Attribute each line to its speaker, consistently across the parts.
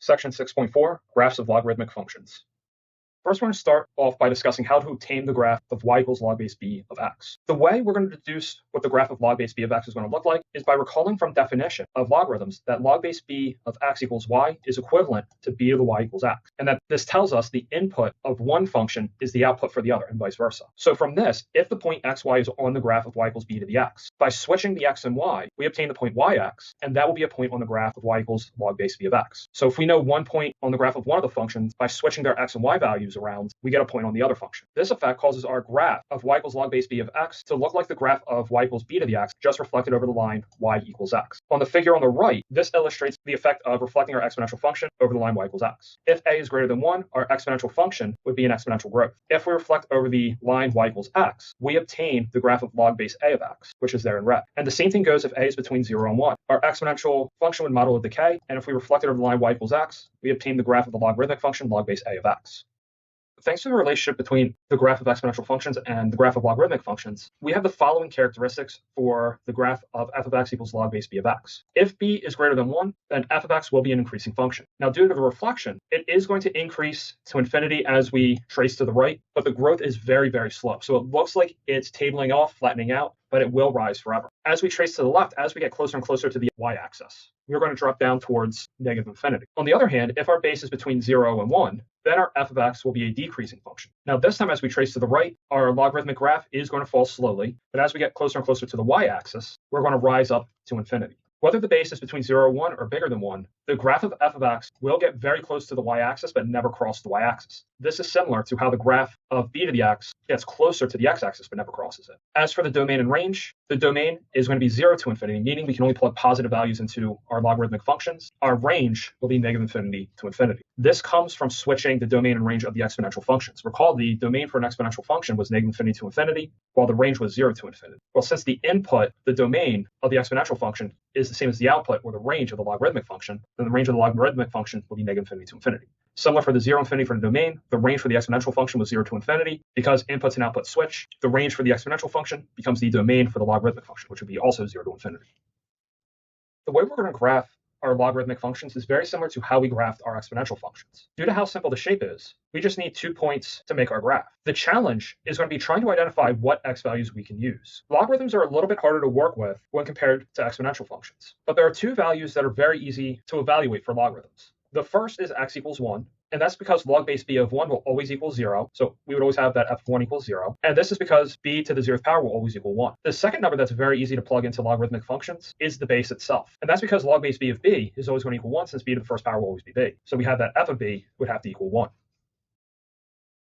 Speaker 1: Section 6.4, Graphs of Logarithmic Functions. First, we're going to start off by discussing how to obtain the graph of y equals log base b of x. The way we're going to deduce what the graph of log base b of x is going to look like is by recalling from definition of logarithms that log base b of x equals y is equivalent to b to the y equals x, and that this tells us the input of one function is the output for the other, and vice versa. So from this, if the point xy is on the graph of y equals b to the x, by switching the x and y, we obtain the point yx, and that will be a point on the graph of y equals log base b of x. So if we know one point on the graph of one of the functions, by switching their x and y values around, we get a point on the other function. This effect causes our graph of y equals log base b of x to look like the graph of y equals b to the x, just reflected over the line y equals x. On the figure on the right, this illustrates the effect of reflecting our exponential function over the line y equals x. If a is greater than 1, our exponential function would be an exponential growth. If we reflect over the line y equals x, we obtain the graph of log base a of x, which is there in red. And the same thing goes if a is between 0 and 1. Our exponential function would model a decay, and if we reflect it over the line y equals x, we obtain the graph of the logarithmic function log base a of x. Thanks to the relationship between the graph of exponential functions and the graph of logarithmic functions, we have the following characteristics for the graph of f of x equals log base b of x. If b is greater than 1, then f of x will be an increasing function. Now, due to the reflection, it is going to increase to infinity as we trace to the right, but the growth is very, very slow. So it looks like it's tabling off, flattening out, but it will rise forever. As we trace to the left, as we get closer and closer to the y-axis, we're going to drop down towards negative infinity. On the other hand, if our base is between 0 and 1, then our f of x will be a decreasing function. Now, this time as we trace to the right, our logarithmic graph is going to fall slowly, but as we get closer and closer to the y-axis, we're going to rise up to infinity. Whether the base is between 0 and 1 or bigger than 1, the graph of f of x will get very close to the y-axis but never cross the y-axis. This is similar to how the graph of b to the x gets closer to the x-axis but never crosses it. As for the domain and range, the domain is going to be 0 to infinity, meaning we can only plug positive values into our logarithmic functions. Our range will be negative infinity to infinity. This comes from switching the domain and range of the exponential functions. Recall, the domain for an exponential function was negative infinity to infinity, while the range was 0 to infinity. Well, since the input, the domain of the exponential function, is the same as the output or the range of the logarithmic function, then the range of the logarithmic function will be negative infinity to infinity. Similar for the 0 infinity for the domain, the range for the exponential function was 0 to infinity. Because inputs and outputs switch, the range for the exponential function becomes the domain for the logarithmic function, which would be also 0 to infinity. The way we're going to graph our logarithmic functions is very similar to how we graphed our exponential functions. Due to how simple the shape is, we just need 2 points to make our graph. The challenge is going to be trying to identify what x values we can use. Logarithms are a little bit harder to work with when compared to exponential functions, but there are 2 values that are very easy to evaluate for logarithms. The first is x equals 1, and that's because log base b of 1 will always equal 0, so we would always have that f of 1 equals 0, and this is because b to the 0th power will always equal 1. The second number that's very easy to plug into logarithmic functions is the base itself, and that's because log base b of b is always going to equal 1, since b to the 1st power will always be b. So we have that f of b would have to equal 1.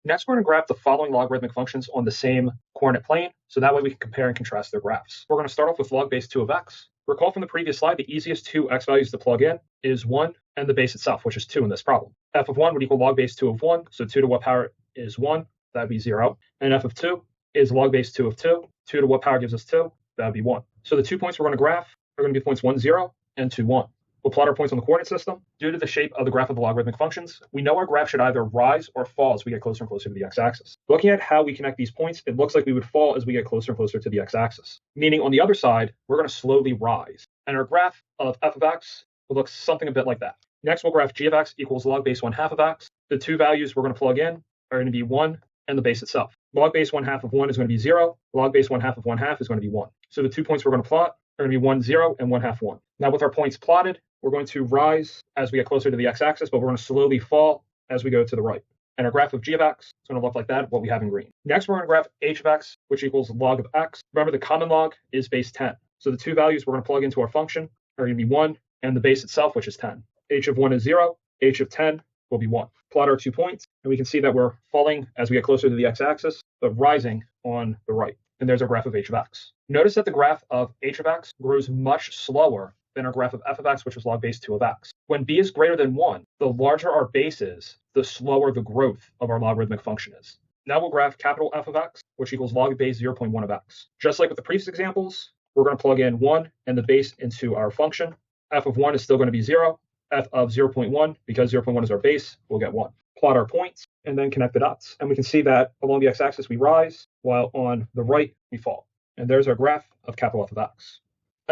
Speaker 1: Next, we're going to graph the following logarithmic functions on the same coordinate plane, so that way we can compare and contrast their graphs. We're going to start off with log base 2 of x. Recall from the previous slide, the easiest 2 x values to plug in is 1 and the base itself, which is 2 in this problem. F of 1 would equal log base 2 of 1, so 2 to what power is 1? That would be 0. And f of 2 is log base 2 of 2. 2 to what power gives us 2? That would be 1. So the 2 points we're going to graph are going to be points 1, 0 and 2, 1. We'll plot our points on the coordinate system. Due to the shape of the graph of the logarithmic functions, we know our graph should either rise or fall as we get closer and closer to the x-axis. Looking at how we connect these points, it looks like we would fall as we get closer and closer to the x-axis. Meaning on the other side, we're going to slowly rise. And our graph of f of x will look something a bit like that. Next, we'll graph g of x equals log base 1/2 of x. The 2 values we're going to plug in are going to be 1 and the base itself. Log base 1/2 of 1 is going to be 0. Log base 1/2 of 1/2 is going to be 1. So the 2 points we're going to plot are going to be 1, 0 and 1/2, 1. Now with our points plotted, we're going to rise as we get closer to the x-axis, but we're going to slowly fall as we go to the right. And our graph of g of x is going to look like that, what we have in green. Next, we're going to graph h of x, which equals log of x. Remember, the common log is base 10. So the 2 values we're going to plug into our function are going to be 1 and the base itself, which is 10. H of 1 is 0. H of 10 will be 1. Plot our 2 points, and we can see that we're falling as we get closer to the x-axis, but rising on the right. And there's our graph of h of x. Notice that the graph of h of x grows much slower than our graph of f of x, which is log base 2 of x. When b is greater than 1, the larger our base is, the slower the growth of our logarithmic function is. Now we'll graph capital F of x, which equals log base 0.1 of x. Just like with the previous examples, we're going to plug in 1 and the base into our function. F of 1 is still going to be 0. F of 0.1, because 0.1 is our base, we'll get 1. Plot our points, and then connect the dots. And we can see that along the x-axis we rise, while on the right we fall. And there's our graph of capital F of x.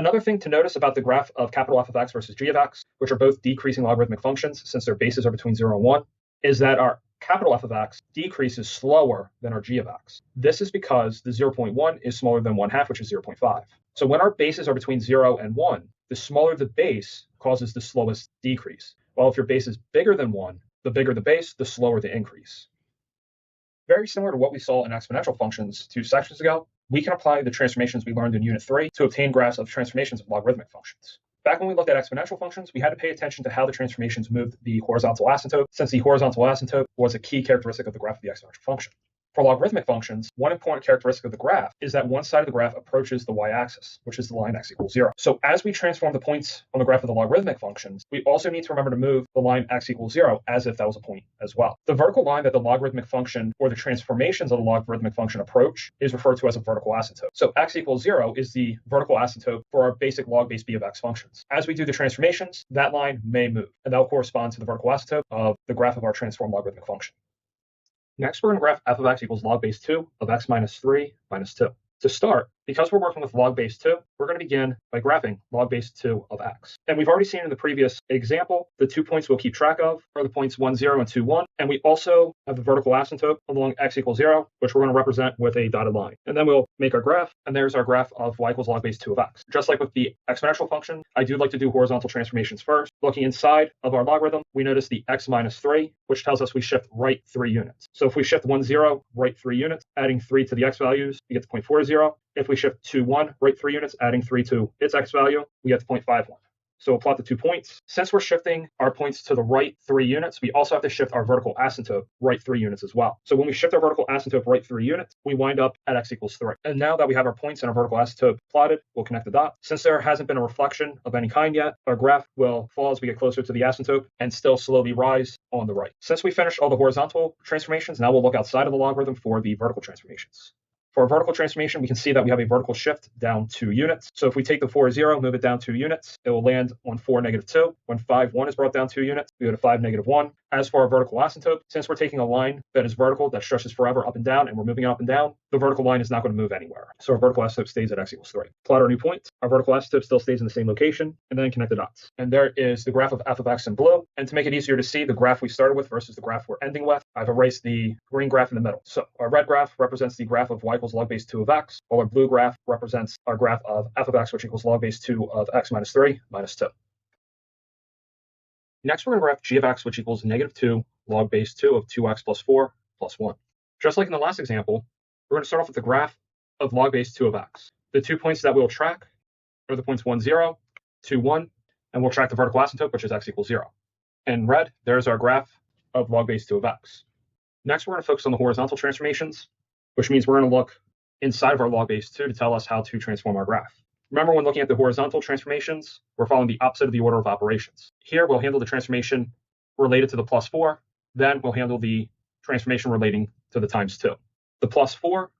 Speaker 1: Another thing to notice about the graph of capital F of x versus g of x, which are both decreasing logarithmic functions since their bases are between 0 and 1, is that our capital F of x decreases slower than our g of x. This is because the 0.1 is smaller than 1/2, which is 0.5. So when our bases are between 0 and 1, the smaller the base causes the slowest decrease. While if your base is bigger than 1, the bigger the base, the slower the increase. Very similar to what we saw in exponential functions 2 sections ago, we can apply the transformations we learned in Unit 3 to obtain graphs of transformations of logarithmic functions. Back when we looked at exponential functions, we had to pay attention to how the transformations moved the horizontal asymptote, since the horizontal asymptote was a key characteristic of the graph of the exponential function. For logarithmic functions, one important characteristic of the graph is that one side of the graph approaches the y-axis, which is the line x equals 0. So as we transform the points on the graph of the logarithmic functions, we also need to remember to move the line x equals 0 as if that was a point as well. The vertical line that the logarithmic function or the transformations of the logarithmic function approach is referred to as a vertical asymptote. So x equals 0 is the vertical asymptote for our basic log base b of x functions. As we do the transformations, that line may move, and that will correspond to the vertical asymptote of the graph of our transformed logarithmic function. Next, we're going to graph f of x equals log base 2 of x minus 3 minus 2. To start, because we're working with log base 2, we're going to begin by graphing log base 2 of x. And we've already seen in the previous example, the 2 points we'll keep track of are the points 1, 0, and 2, 1. And we also have the vertical asymptote along x equals 0, which we're going to represent with a dotted line. And then we'll make our graph, and there's our graph of y equals log base 2 of x. Just like with the exponential function, I do like to do horizontal transformations first. Looking inside of our logarithm, we notice the x minus 3, which tells us we shift right 3 units. So if we shift 1, 0, right 3 units, adding 3 to the x values, we get to 0.40. If we shift 2, 1, right 3 units, adding 3 to its x value, we get to 0.51. So we'll plot the 2 points. Since we're shifting our points to the right 3 units, we also have to shift our vertical asymptote right 3 units as well. So when we shift our vertical asymptote right 3 units, we wind up at x equals 3. And now that we have our points and our vertical asymptote plotted, we'll connect the dots. Since there hasn't been a reflection of any kind yet, our graph will fall as we get closer to the asymptote and still slowly rise on the right. Since we finished all the horizontal transformations, now we'll look outside of the logarithm for the vertical transformations. For a vertical transformation, we can see that we have a vertical shift down 2 units. So if we take the 4, 0, move it down 2 units, it will land on 4, negative 2. When 5, 1 is brought down 2 units, we go to 5, negative 1. As for our vertical asymptote, since we're taking a line that is vertical, that stretches forever up and down, and we're moving it up and down, the vertical line is not going to move anywhere. So our vertical asymptote stays at x equals 3. Plot our new point. Our vertical asymptote still stays in the same location, and then connect the dots. And there is the graph of f of x in blue. And to make it easier to see the graph we started with versus the graph we're ending with, I've erased the green graph in the middle. So our red graph represents the graph of y equals log base 2 of x, while our blue graph represents our graph of f of x, which equals log base 2 of x minus 3 minus 2. Next, we're going to graph g of x, which equals negative 2 log base 2 of 2x plus 4 plus 1. Just like in the last example, we're going to start off with the graph of log base 2 of x. The 2 points that we'll track are the points 1, 0, 2, 1, and we'll track the vertical asymptote, which is x equals 0. In red, there's our graph of log base 2 of x. Next, we're going to focus on the horizontal transformations, which means we're going to look inside of our log base 2 to tell us how to transform our graph. Remember, when looking at the horizontal transformations, we're following the opposite of the order of operations. Here, we'll handle the transformation related to the plus 4. Then we'll handle the transformation relating to the times 2. The plus 4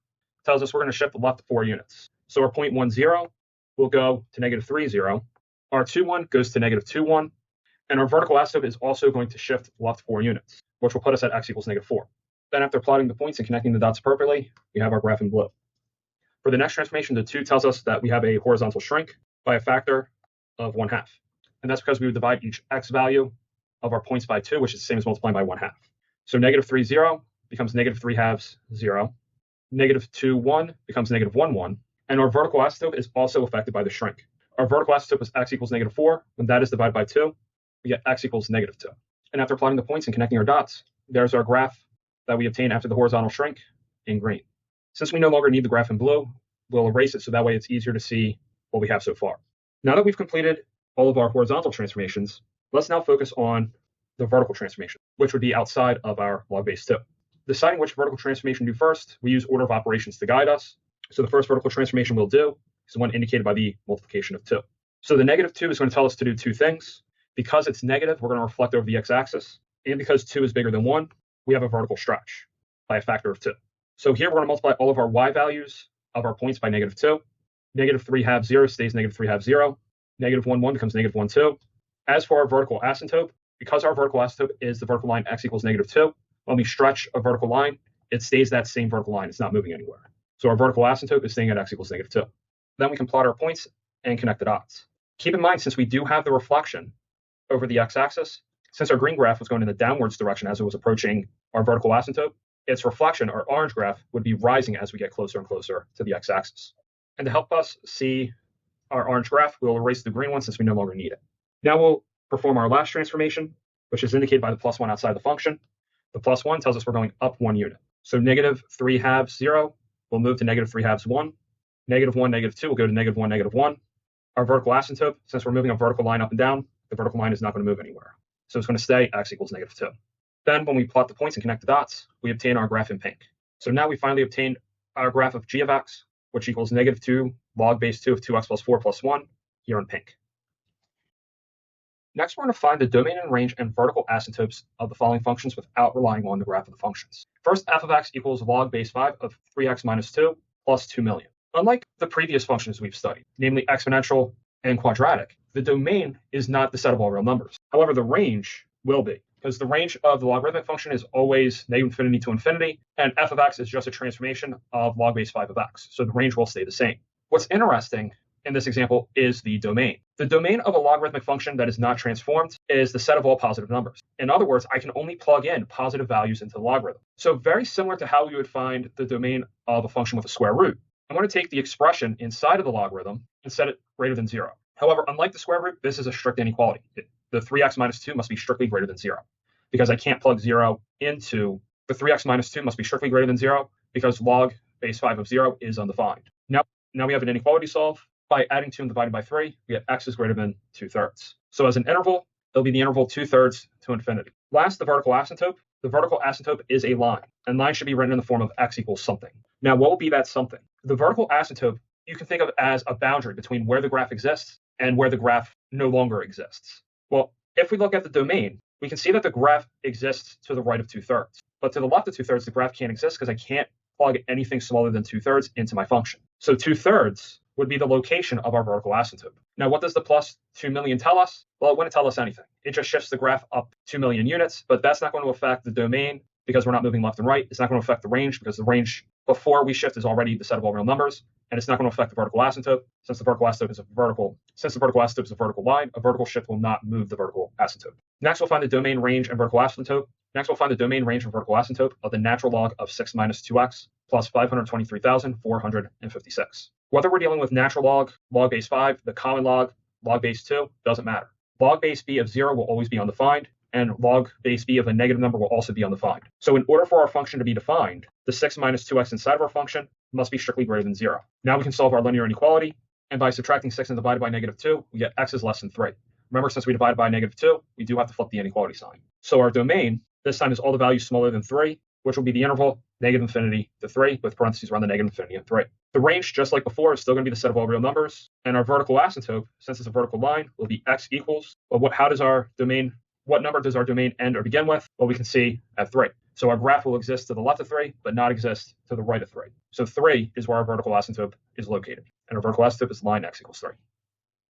Speaker 1: tells us we're going to shift left 4 units. So our point 1, 0 will go to negative 3, 0. Our 2, 1 goes to negative 2, 1. And our vertical asymptote is also going to shift left 4 units, which will put us at x equals negative 4. Then after plotting the points and connecting the dots appropriately, we have our graph in blue. For the next transformation, the 2 tells us that we have a horizontal shrink by a factor of 1/2. And that's because we would divide each x value of our points by 2, which is the same as multiplying by 1/2. So negative 3, 0 becomes negative 3/2, 0. Negative 2, 1 becomes negative 1, 1. And our vertical asymptote is also affected by the shrink. Our vertical asymptote was x equals negative 4. When that is divided by 2, we get x equals negative 2. And after plotting the points and connecting our dots, there's our graph that we obtain after the horizontal shrink in green. Since we no longer need the graph in blue, we'll erase it so that way it's easier to see what we have so far. Now that we've completed all of our horizontal transformations, let's now focus on the vertical transformation, which would be outside of our log base 2. Deciding which vertical transformation to do first, we use order of operations to guide us. So the first vertical transformation we'll do is the one indicated by the multiplication of 2. So the negative 2 is going to tell us to do 2 things. Because it's negative, we're going to reflect over the x-axis. And because 2 is bigger than 1, we have a vertical stretch by a factor of 2. So here we're going to multiply all of our y values of our points by negative 2. Negative 3/2, 0 stays negative 3/2, 0. Negative 1, 1 becomes negative 1, 2. As for our vertical asymptote, because our vertical asymptote is the vertical line x equals negative 2, when we stretch a vertical line, it stays that same vertical line. It's not moving anywhere. So our vertical asymptote is staying at x equals negative 2. Then we can plot our points and connect the dots. Keep in mind, since we do have the reflection over the x-axis, since our green graph was going in the downwards direction as it was approaching our vertical asymptote, its reflection, our orange graph, would be rising as we get closer and closer to the x-axis. And to help us see our orange graph, we'll erase the green one since we no longer need it. Now we'll perform our last transformation, which is indicated by the +1 outside the function. The +1 tells us we're going up 1 unit. So -3/2, 0, will move to -3/2, 1. -1, -2 will go to -1, -1. Our vertical asymptote, since we're moving a vertical line up and down, the vertical line is not going to move anywhere. So it's going to stay x equals -2. Then when we plot the points and connect the dots, we obtain our graph in pink. So now we finally obtained our graph of g of x, which equals -2 log base 2 of 2x plus 4 plus 1, here in pink. Next, we're going to find the domain and range and vertical asymptotes of the following functions without relying on the graph of the functions. First, f of x equals log base 5 of 3x minus 2 plus 2 million. Unlike the previous functions we've studied, namely exponential and quadratic, the domain is not the set of all real numbers. However, the range will be, because the range of the logarithmic function is always -infinity to infinity, and f of x is just a transformation of log base 5 of x. So the range will stay the same. What's interesting in this example is the domain. The domain of a logarithmic function that is not transformed is the set of all positive numbers. In other words, I can only plug in positive values into the logarithm. So very similar to how we would find the domain of a function with a square root. I'm going to take the expression inside of the logarithm and set it greater than 0. However, unlike the square root, this is a strict inequality. The 3x minus 2 must be strictly greater than 0, because I can't plug 0 into the 3x minus 2 must be strictly greater than 0 because log base 5 of 0 is undefined. Now we have an inequality solve. By adding 2 and dividing by 3, we get x is greater than 2/3. So as an interval, it'll be the interval 2/3 to infinity. Last, the vertical asymptote. The vertical asymptote is a line, and line should be written in the form of x equals something. Now, what will be that something? The vertical asymptote you can think of as a boundary between where the graph exists and where the graph no longer exists. Well, if we look at the domain, we can see that the graph exists to the right of 2/3. But to the left of 2/3, the graph can't exist because I can't plug anything smaller than 2/3 into my function. So 2/3 would be the location of our vertical asymptote. Now, what does the plus 2 million tell us? Well, it wouldn't tell us anything. It just shifts the graph up 2 million units, but that's not going to affect the domain because we're not moving left and right. It's not going to affect the range because the range before we shift is already the set of all real numbers, and it's not going to affect the vertical asymptote since the vertical asymptote is a vertical line. A vertical shift will not move the vertical asymptote. Next, we'll find the domain, range, and vertical asymptote. Next, we'll find the domain, range, and vertical asymptote of the natural log of 6 minus 2x plus 523,456. Whether we're dealing with natural log, log base 5, the common log base 2, doesn't matter. Log base b of 0 will always be undefined, and log base b of a negative number will also be undefined. So in order for our function to be defined, the 6 minus 2x inside of our function must be strictly greater than 0. Now we can solve our linear inequality, and by subtracting 6 and divided by -2, we get x is less than 3. Remember, since we divided by -2, we do have to flip the inequality sign. So our domain this time is all the values smaller than 3, which will be the interval -infinity to 3 with parentheses around the -infinity and 3. The range, just like before, is still going to be the set of all real numbers. And our vertical asymptote, since it's a vertical line, will be x equals, well, what number does our domain end or begin with? Well, we can see at 3. So our graph will exist to the left of 3, but not exist to the right of 3. So 3 is where our vertical asymptote is located. And our vertical asymptote is line x equals 3.